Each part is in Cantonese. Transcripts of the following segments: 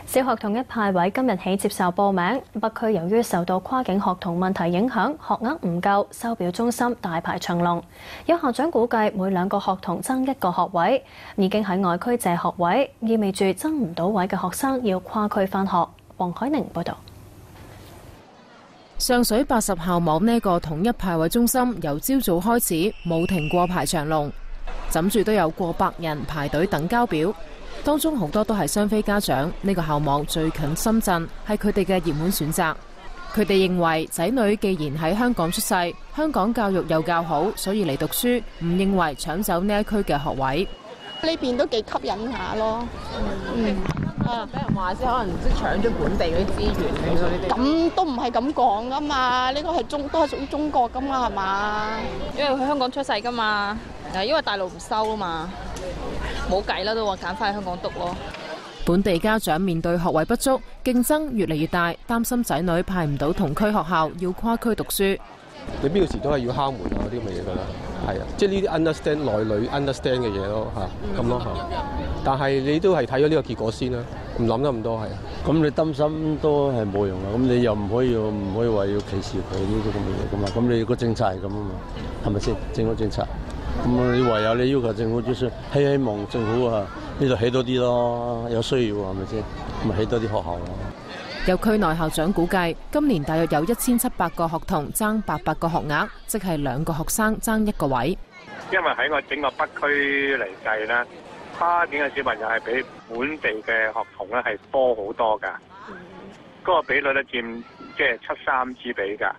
小學統一派位今日起接受報名，北區由於受到跨境學童問題影響，學額唔夠，收表中心大排長龍。有校長估計每2個學童爭1個學位，已經喺外區借學位，意味住爭唔到位嘅學生要跨區返學。黃海寧報導。上水80校網呢個統一派位中心由朝早開始冇停過排長龍，枕住都有過百人排隊等交表。當中好多都係雙非家長，呢個校網最近深圳，係佢哋嘅熱門選擇。佢哋認為仔女既然喺香港出世，香港教育又較好，所以嚟讀書，唔認為搶走呢一區嘅學位。呢邊都幾吸引下咯。俾人話先，可能即係搶咗本地嗰啲資源。咁都唔係咁講噶嘛，呢個係都係屬於中國噶嘛，係嘛？因為佢香港出世噶嘛，因為大陸唔收啊嘛，冇計啦，都話揀翻去香港讀咯。本地家長面對學位不足，競爭越嚟越大，擔心仔女派唔到同區學校，要跨區讀書。你邊個時都係要敲門啊嗰啲咁嘅嘢㗎啦，係啊，即係呢啲 understand 內裏 understand 嘅嘢咯嚇，咁咯嚇。但係你都係睇咗呢個結果先啦，唔諗得咁多係。咁你擔心都係冇用啊，咁你又唔可以話要歧視佢呢啲咁嘅嘢㗎嘛，咁你個政策係咁啊嘛，係咪先？政府政策，咁你唯有你要求政府就是希望政府啊呢度起多啲咯，有需要係咪先？咪起多啲學校咯。有區內校長估計，今年大約有1700個學童爭800個學額，即係2個學生爭1個位。因為喺我整個北區嚟計咧，跨境嘅小朋友係比本地嘅學童咧係多好多㗎。嗰個比率咧佔即係7:3之比㗎。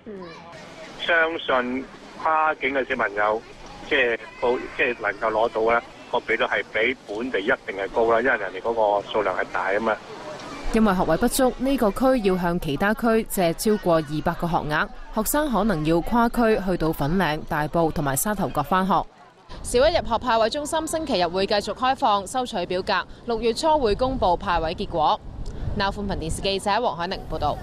相信跨境嘅小朋友即係能夠攞到咧個比率係比本地一定係高啦，因為人哋嗰個數量係大啊嘛。因為學位不足，呢個區要向其他區借超過200個學額，學生可能要跨區去到粉嶺、大埔同埋沙頭角返學。小一入學派位中心星期日會繼續開放收取表格，6月初會公佈派位結果。Now 寬頻電視記者黃海寧報導。